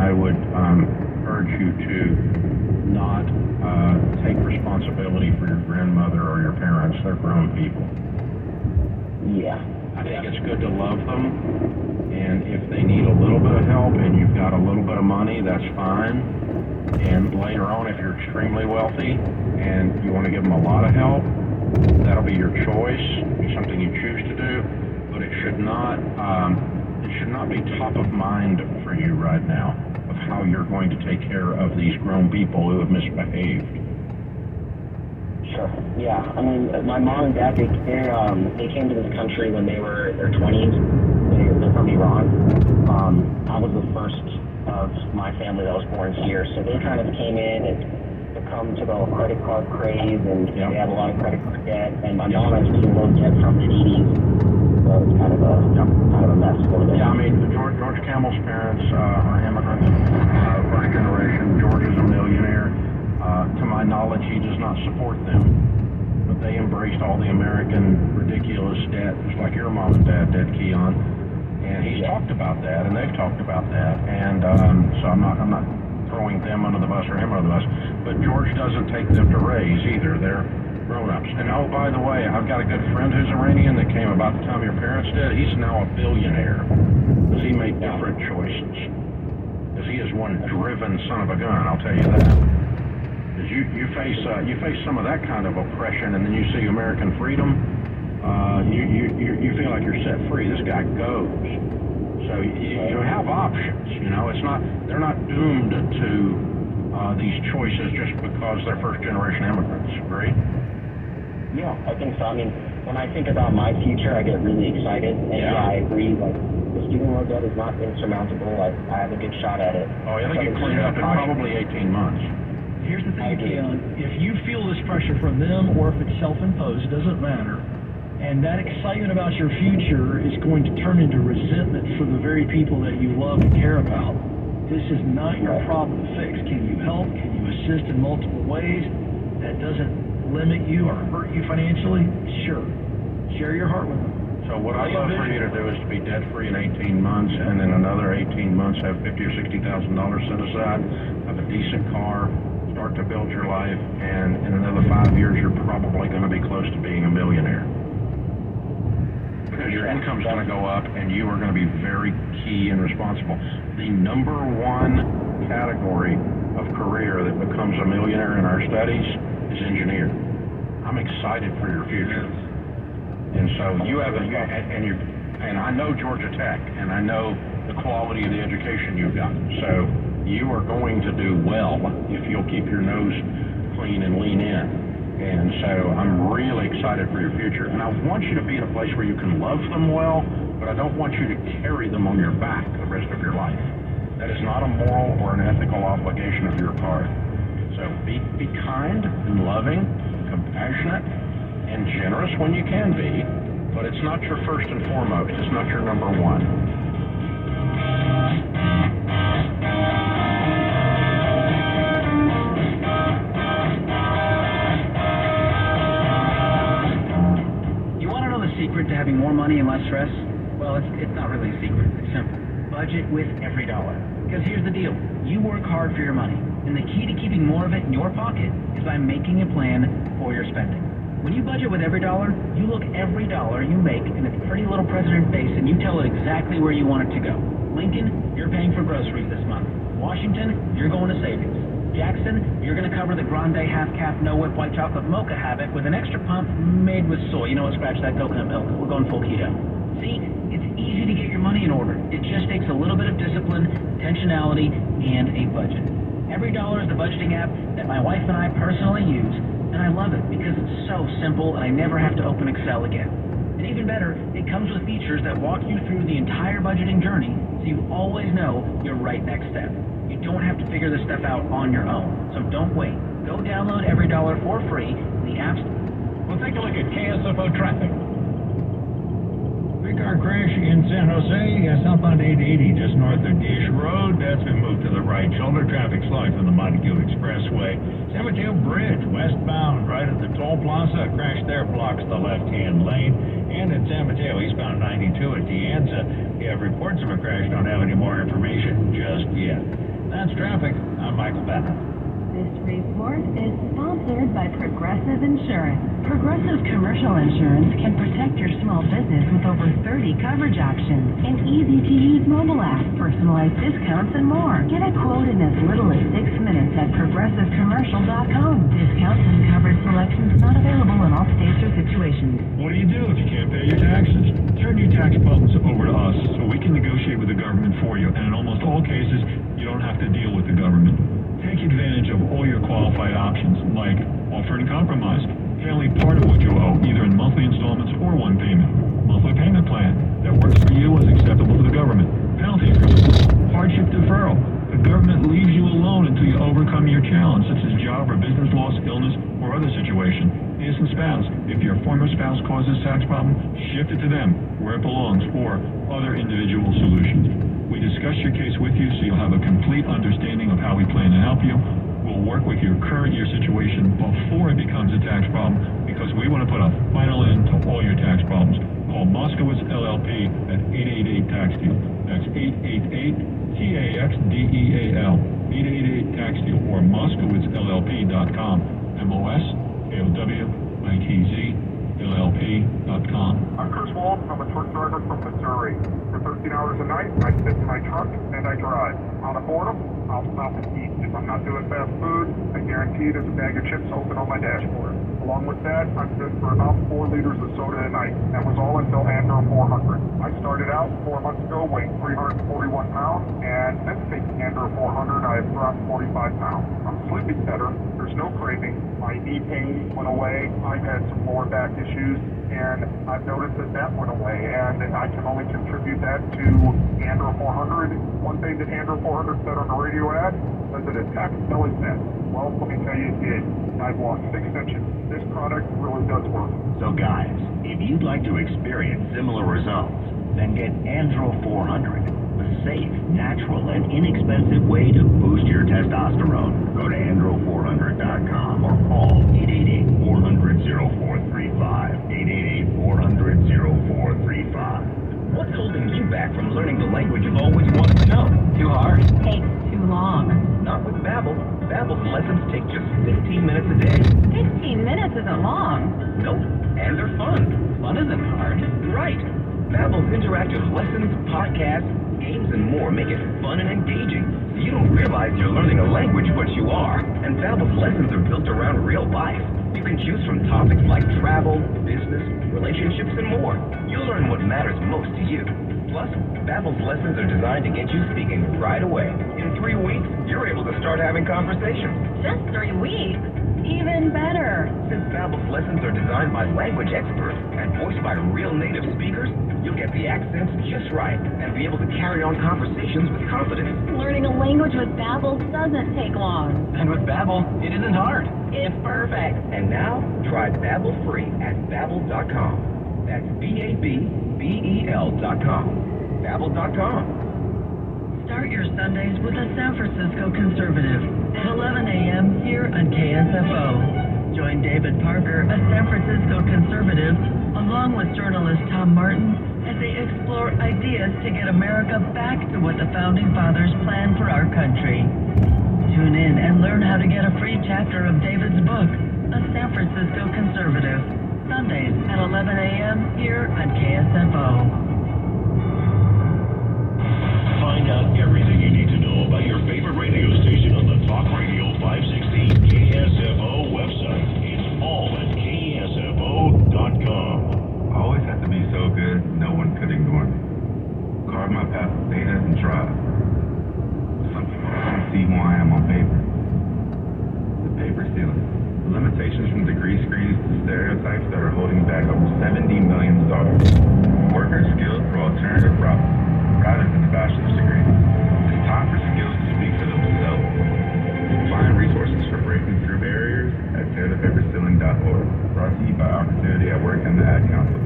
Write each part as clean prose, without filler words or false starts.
I would urge you to not take responsibility for your grandmother or your parents. They're grown people. Yeah. I think it's good to love them, and if they need a little bit of help and you've got a little bit of money, that's fine. And later on, if you're extremely wealthy and you want to give them a lot of help, that'll be your choice. It'll be something you choose to do, but it should not be top of mind for you right now of how you're going to take care of these grown people who have misbehaved. Sure. Yeah. I mean, my mom and dad, they came to this country when they were in their 20s. They're from Iran. I was the first of my family that was born here, so they kind of came in and succumbed to the whole credit card craze, and they had a lot of credit card debt. And my mom has student loan debt from the 80s, so it's kind of a mess for them. Yeah, I mean, George Campbell's parents are immigrants, first generation. George is a millionaire. To my knowledge, he does not support them. But they embraced all the American ridiculous debt, just like your mom and dad did, Keon. And he's talked about that, and they've talked about that. And so I'm not throwing them under the bus or him under the bus. But George doesn't take them to raise either. They're grown-ups. And oh, by the way, I've got a good friend who's Iranian that came about the time your parents did. He's now a billionaire. Because he made different choices. Because he is one driven son of a gun, I'll tell you that. Because you face some of that kind of oppression, and then you see American freedom, you feel like you're set free. This guy goes. So you have options, you know. They're not doomed to these choices just because they're first generation immigrants, agree? Yeah, I think so. I mean, when I think about my future, I get really excited, and I agree, like, the student loan debt is not insurmountable. I have a good shot at it. Oh, I think you clean it up in probably 18 months. Here's the thing, Keon. If you feel this pressure from them or if it's self-imposed, it doesn't matter. And that excitement about your future is going to turn into resentment for the very people that you love and care about. This is not your problem to fix. Can you help? Can you assist in multiple ways? That doesn't limit you or hurt you financially? Sure. Share your heart with them. So what I'd love for you to do is to be debt-free in 18 months, and in another 18 months have $50,000 or $60,000 set aside, have a decent car, start to build your life, and in another 5 years, you're probably going to be close to being a millionaire. Because your income's going to go up, and you are going to be very key and responsible. The number one category of career that becomes a millionaire in our studies is engineer. I'm excited for your future. And so you have and I know Georgia Tech, and I know the quality of the education you've got. So you are going to do well if you'll keep your nose clean and lean in. And so I'm really excited for your future. And I want you to be in a place where you can love them well, but I don't want you to carry them on your back the rest of your life. That is not a moral or an ethical obligation of your part. So be kind and loving, compassionate, and generous when you can be, but it's not your first and foremost. It's not your number one. You want to know the secret to having more money and less stress? Well, it's not really a secret. It's simple. Budget with every dollar. Because here's the deal. You work hard for your money, and the key to keeping more of it in your pocket is by making a plan for your spending. When you budget with every dollar, you look every dollar you make in its pretty little president face and you tell it exactly where you want it to go. Lincoln, you're paying for groceries this month. Washington, you're going to savings. Jackson, you're going to cover the grande half-cap no-whip white chocolate mocha habit with an extra pump made with soy. You know what, scratch that coconut milk. We're going full keto. See, it's easy to get your money in order. It just takes a little bit of discipline, intentionality, and a budget. Every Dollar is the budgeting app that my wife and I personally use, and I love it because it's so simple and I never have to open Excel again. And even better, it comes with features that walk you through the entire budgeting journey so you always know your right next step. You don't have to figure this stuff out on your own, so don't wait. Go download Every Dollar for free in the App Store. We'll take a look at KSFO traffic. Big car crash in San Jose, southbound 880 just north of Dish Road. That's been moved to the right shoulder. Traffic slowing from the Montague Expressway. San Mateo Bridge, westbound, right at the toll plaza. A crash there blocks the left-hand lane. And in San Mateo, eastbound 92 at De Anza. We have reports of a crash. Don't have any more information just yet. That's traffic. I'm Michael Bennett. This report is sponsored by Progressive Insurance. Progressive Commercial Insurance can protect your small business with over 30 coverage options, an easy-to-use mobile app, personalized discounts, and more. Get a quote in as little as 6 minutes at progressivecommercial.com. Discounts and coverage selections not available in all states or situations. What do you do if you can't pay your taxes? Turn your tax bums over to us so we can negotiate with the government for you, and in almost all cases, you don't have to deal with the government. Take advantage of all your qualified options, like offer and compromise, pay only part of what you owe, either in monthly installments or one payment. Monthly payment plan that works for you is acceptable to the government. Penalty-free. Hardship deferral. The government leaves you alone until you overcome your challenge, such as job or business loss, illness, or other situation. Innocent spouse. If your former spouse causes tax problem, shift it to them, where it belongs, or other individual solutions. We discuss your case with you so you'll have a complete understanding of how we plan to help you. We'll work with your current year situation before it becomes a tax problem, because we want to put a final end to all your tax problems. Call Moskowitz LLP at 888-TAX-DEAL. That's 888-TAXDEAL. 888-TAX-DEAL or MoskowitzLLP.com. MOSKOWITZ-LLP.com. I'm Chris Wald. I'm a truck driver from Missouri. For 13 hours a night, I sit in my truck and I drive. On a boredom, I'll stop and eat. If I'm not doing fast food, I guarantee there's a bag of chips open on my dashboard. Along with that, I'm good for about 4 liters of soda a night. That was all until Andro 400. I started out 4 months ago weighing 341 pounds, and since taking Andro 400, I have dropped 45 pounds. I'm sleeping better. There's no craving. My knee pain went away. I've had some lower back issues, and I've noticed that went away, and I can only contribute that to Andro 400. One thing that Andro 400 said on the radio ad, does it attack belly fat? Well, let me tell you, it did. I've lost 6 inches. This product really does work. So guys, if you'd like to experience similar results, then get Andro 400, a safe, natural, and inexpensive way to boost your testosterone. Go to andro400.com or call 888-400-0435. 888-400-0435. What's holding you back from learning the language you've always wanted to know? Too hard? Takes too long. Not with Babbel. Babbel's lessons take just 15 minutes a day. 15 minutes isn't long. Nope, and they're fun. Fun isn't hard. Right. Babbel's interactive lessons, podcasts, games, and more make it fun and engaging. So you don't realize you're learning a language, but you are. And Babbel's lessons are built around real life. You can choose from topics like travel, business, relationships, and more. You'll learn what matters most to you. Plus, Babbel's lessons are designed to get you speaking right away. In 3 weeks, you're able to start having conversations. Just 3 weeks? Even better. Since Babbel's lessons are designed by language experts and voiced by real native speakers, you'll get the accents just right and be able to carry on conversations with confidence. Learning a language with Babbel doesn't take long. And with Babbel, it isn't hard. It's perfect. And now, try Babbel free at Babbel.com. That's Babbel.com. Babbel.com. Start your Sundays with a San Francisco Conservative at 11 a.m. here on KSFO. Join David Parker, a San Francisco conservative, along with journalist Tom Martin, as they explore ideas to get America back to what the Founding Fathers planned for our country. Tune in and learn how to get a free chapter of David's book, A San Francisco Conservative, Sundays at 11 a.m. here on KSFO. Find out everything you need to know about your favorite radio station on the Talk Radio 560 KSFO website. It's all at KSFO.com. I always had to be so good, no one could ignore me. Carve my path with data and drive. Some people don't see who I am on paper. The paper ceiling. The limitations from degree screens to stereotypes that are holding back over 70 million startups. Workers skilled for alternative routes, rather than a bachelor's degree. It's time for skills to speak for themselves. Find resources for breaking through barriers at tearthepaperceiling.org. Brought to you by Opportunity at Work and the Ad Council.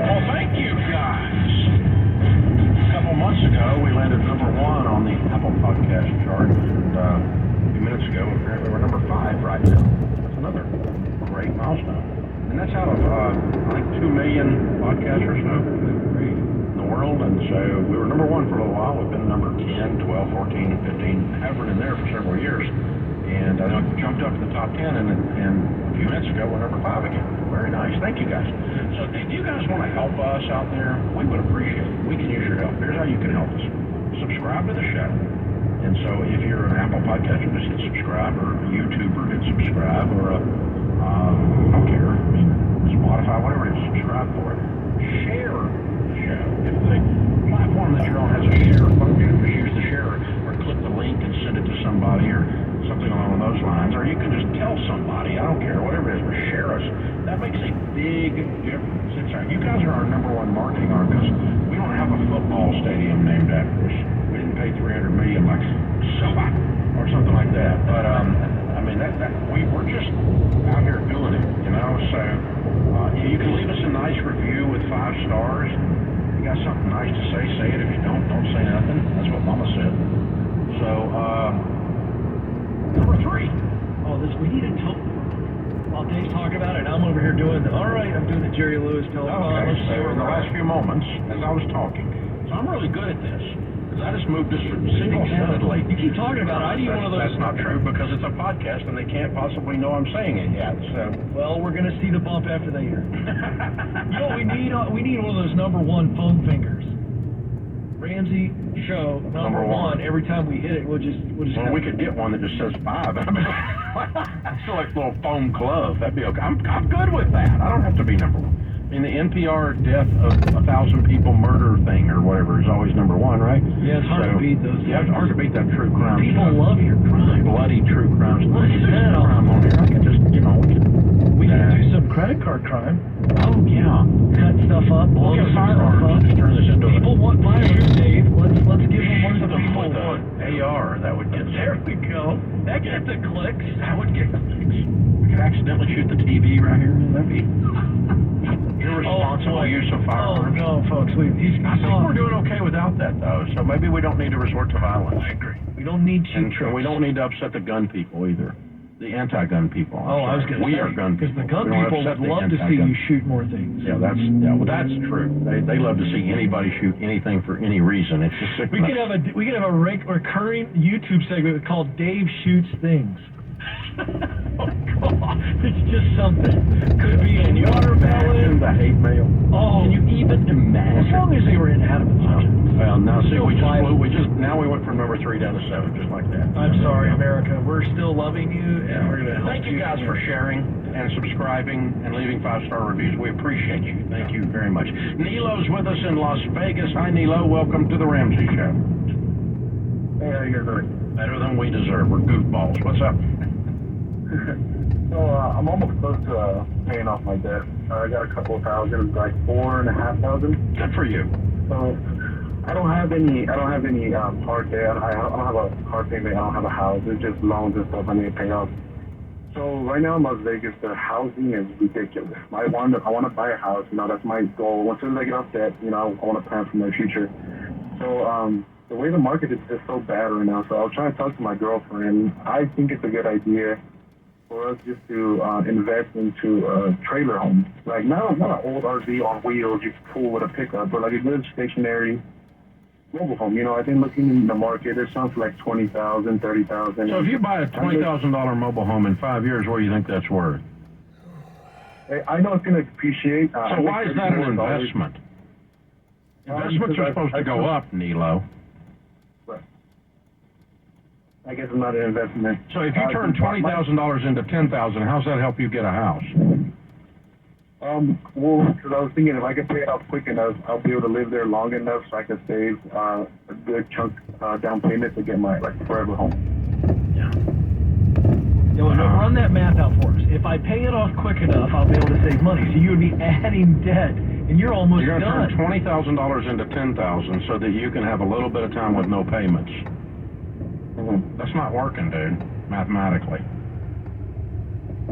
Well, thank you, guys. A couple I think 2 million podcasts or so in the world, and so we were number one for a little while. We've been number 10, 12, 14, 15, hovering in there for several years. And I jumped up to the top 10, and a few minutes ago, we're number 5 again. Very nice. Thank you, guys. So if you guys want to help us out there, we would appreciate it. We can use your help. Here's how you can help us. Subscribe to the show. And so if you're an Apple podcaster, just hit subscribe, or a YouTuber, hit subscribe, or I don't care. I mean, Spotify, whatever it is, subscribe for it. Share the show. If the platform that you're on has a share function, just use the share, or click the link and send it to somebody, or something along those lines, or you can just tell somebody, I don't care, whatever it is, but share us. That makes a big difference. You guys are our number one marketing arm, because we don't have a football stadium named after us. We didn't pay $300 million like Solano or something like that. But I mean, we're just out here doing it, you know. So you can leave us a nice review with 5 stars. You got something nice to say, say it. If you don't say nothing. That's what Mama said. So number 3. Oh, we need a total. While Dave's talking about it, I'm over here doing I'm doing the Jerry Lewis telephone. Okay, so in the last few moments, as I was talking, so I'm really good at this, because I just moved this single-handedly. You keep talking about it. I need one of those. That's not true, because it's a podcast, and they can't possibly know I'm saying it yet, so. Well, we're going to see the bump after they hear. You know, we need one of those number 1 phone fingers. Ramsey Show number 1. Every time we hit it, we'll just. Well, we could get one that just says 5. I mean, it's like a little foam glove. That'd be okay. I'm good with that. I don't have to be number 1. I mean, the NPR death of 1,000 people murder thing or whatever is always number 1, right? Yeah, it's hard to beat those. Yeah, it's hard to beat that true crime. People love your crime. Bloody true crimes. What is that? Crime on here. I can just, you know, we can do some credit card crime. Oh yeah, cut stuff up. We'll get firearms. Turn this into people want firearms, Dave. Let's give them one of the people want. AR. That would get. There we go. That gets the clicks. That would get clicks. We could accidentally shoot the TV right here. That'd be irresponsible use of firearms. Oh no, folks. I think we're doing okay without that, though. So maybe we don't need to resort to violence. I agree. We don't need to. And we don't need to upset the gun people either. The anti-gun people. I was going to say. We are gun people. Because the gun people would love to see you shoot more things. Yeah, that's true. They love to see anybody shoot anything for any reason. It's just sick. We could have a recurring YouTube segment called Dave Shoots Things. Oh God, it's just something. Could be a watermelon. The hate mail. Oh, can you even imagine? As long as they were inanimate objects. Well, now see, now we went from number 3 down to 7, just like that. I'm sorry, America. We're still loving you, and we're gonna help you. Thank you guys for sharing and subscribing and leaving 5-star reviews. We appreciate you. Thank you very much. Nilo's with us in Las Vegas. Hi, Nilo. Welcome to the Ramsey Show. Hey, how you doing? Better than we deserve. We're goofballs. What's up? So I'm almost close to paying off my debt. I got a couple of thousand, like $4,500. Good for you. So I don't have any hard debt. I don't have a car payment. I don't have a house. It's just loans and stuff I need to pay off. So right now in Las Vegas, the housing is ridiculous. I want to buy a house. You know, that's my goal. Once I get off debt, you know, I want to plan for my future. So the way the market is just so bad right now. So I was trying to talk to my girlfriend. I think it's a good idea for us just to invest into a trailer home. Like not an old RV on wheels you can pull with a pickup, but like a good stationary mobile home. You know, I've been looking in the market. There's some for like $20,000, $30,000. So if you buy a $20,000 mobile home in 5 years, what do you think that's worth? I know it's going to appreciate. So why is that an investment? Investments are supposed to go up, Nilo. I guess it's not an investment. So if you turn $20,000 into $10,000, how's that help you get a house? Well, because I was thinking if I could pay it off quick enough, I'll be able to live there long enough so I can save a good chunk down payment to get my forever home. Yeah. Run that math out for us. If I pay it off quick enough, I'll be able to save money. So you would be adding debt, and you're almost done. You're going to turn $20,000 into $10,000 so that you can have a little bit of time with no payments. Mm-hmm. That's not working, dude, mathematically.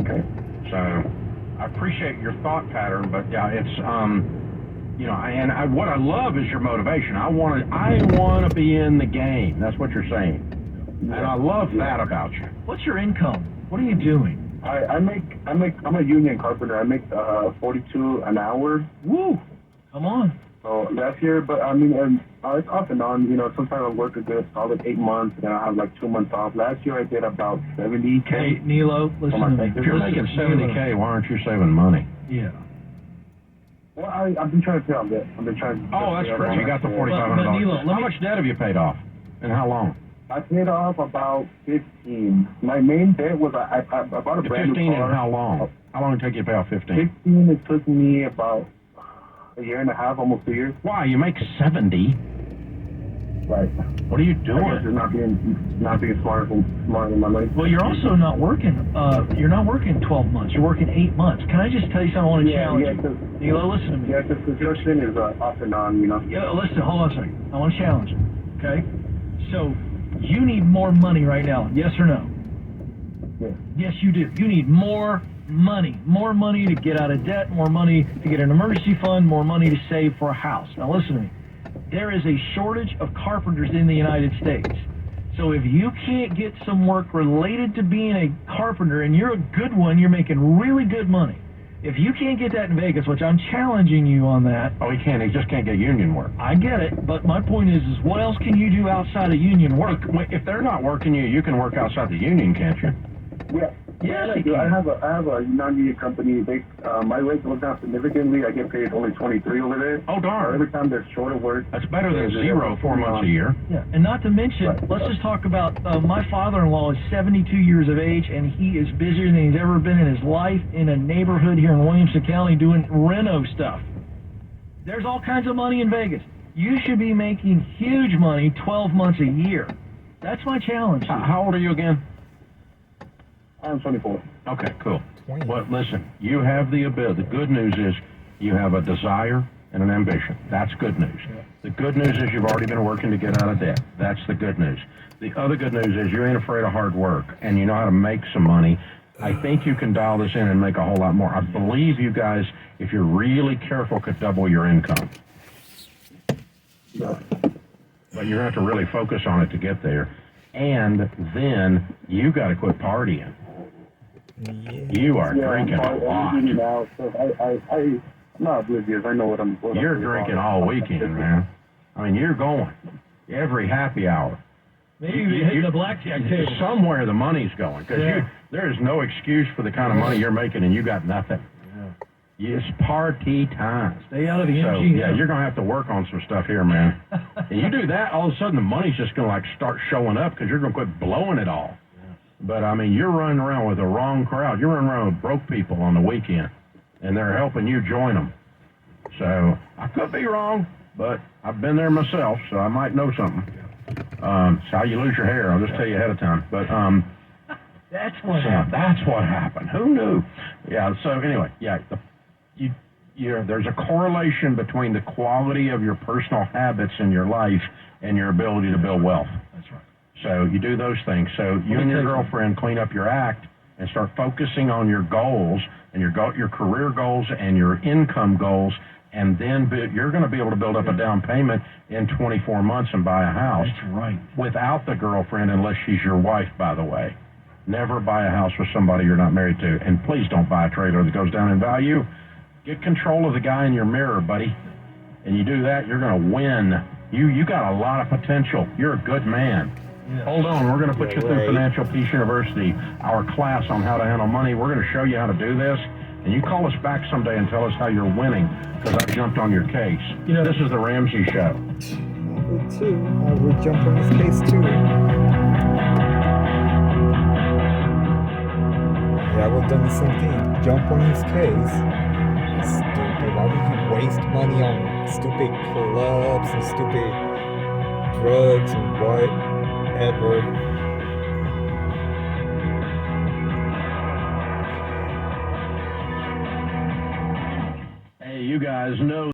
Okay. So I appreciate your thought pattern, but yeah, it's you know, what I love is your motivation. I want to be in the game. That's what you're saying, and I love that about you. What's your income? What are you doing? I'm a union carpenter. I make 42 an hour. Woo! Come on. So last year, but I mean, it's off and on. You know, sometimes I work a good solid 8 months, and I have like 2 months off. Last year I did about 70K. Hey, Nilo, listen to me. If you're making 70K, why aren't you saving money? Yeah. Well, I've been trying to pay off debt. I've been trying. Oh, that's great. You got the $4,500. How much debt have you paid off, and how long? I paid off about 15. My main debt was I bought a brand 15 new car. and how long? How long did it take you to pay off 15? 15. It took me about a year and a half, almost 2 years. Why? You make 70. Right. What are you I guess doing? just not being smart with my money. Well, you're also not working. You're not working 12 months. You're working 8 months. Can I just tell you something? I want to challenge you. Nilo, listen to me. Yeah, because construction is off and on, you know. Yeah, listen. Hold on a second. I want to challenge you. Okay. So you need more money right now. Yes or no? Yeah. Yes, you do. You need more money. More money to get out of debt. More money to get an emergency fund. More money to save for a house. Now, listen to me. There is a shortage of carpenters in the United States. So if you can't get some work related to being a carpenter and you're a good one, you're making really good money. If you can't get that in Vegas, which I'm challenging you on that. Oh, he can't. He just can't get union work. I get it, but my point is what else can you do outside of union work? If they're not working you can work outside the union, can't you? Yeah. Yes, I do. I have a non-union company. They my rate goes down significantly. I get paid only 23 over there. Oh, darn. Every time there's short of work. That's better than zero 4 months a year. Yeah, and not to mention, let's just talk about my father-in-law is 72 years of age, and he is busier than he's ever been in his life in a neighborhood here in Williamson County doing reno stuff. There's all kinds of money in Vegas. You should be making huge money 12 months a year. That's my challenge. How old are you again? I'm 24. Okay, cool. Well, listen, you have the ability. The good news is you have a desire and an ambition. That's good news. The good news is you've already been working to get out of debt. That's the good news. The other good news is you ain't afraid of hard work, and you know how to make some money. I think you can dial this in and make a whole lot more. I believe you guys, if you're really careful, could double your income. But you're going to have to really focus on it to get there. And then you got to quit partying. You are drinking a lot. Now, so I'm not oblivious. I know what I'm doing. You're drinking all weekend, man. I mean, you're going every happy hour. Maybe you hit the blackjack table. Somewhere the money's going, because there is no excuse for the kind of money you're making, and you got nothing. It's party time. Stay out of the MG. So, yeah, you're going to have to work on some stuff here, man. And you do that, all of a sudden the money's just going to like start showing up because you're going to quit blowing it all. But, I mean, you're running around with the wrong crowd. You're running around with broke people on the weekend, and they're helping you join them. So I could be wrong, but I've been there myself, so I might know something. It's how you lose your hair. I'll just tell you ahead of time. But that's what happened. That's what happened. Who knew? Yeah, so anyway, there's a correlation between the quality of your personal habits in your life and your ability to build wealth. That's right. So you do those things. So you and your girlfriend clean up your act and start focusing on your goals and your career goals and your income goals, and then you're going to be able to build up a down payment in 24 months and buy a house. That's right. Without the girlfriend, unless she's your wife, by the way. Never buy a house with somebody you're not married to. And please don't buy a trailer that goes down in value. Get control of the guy in your mirror, buddy. And you do that, you're going to win. You got a lot of potential. You're a good man. Yes. Hold on, we're going to put you through Financial Peace University, our class on how to handle money. We're going to show you how to do this. And you call us back someday and tell us how you're winning, because I jumped on your case. You know, this is the Ramsey Show. Me too. I would jump on his case too. Yeah, I would have done the same thing. Jump on his case. Stupid. Why would you waste money on stupid clubs and stupid drugs and whatever? Hey, you guys know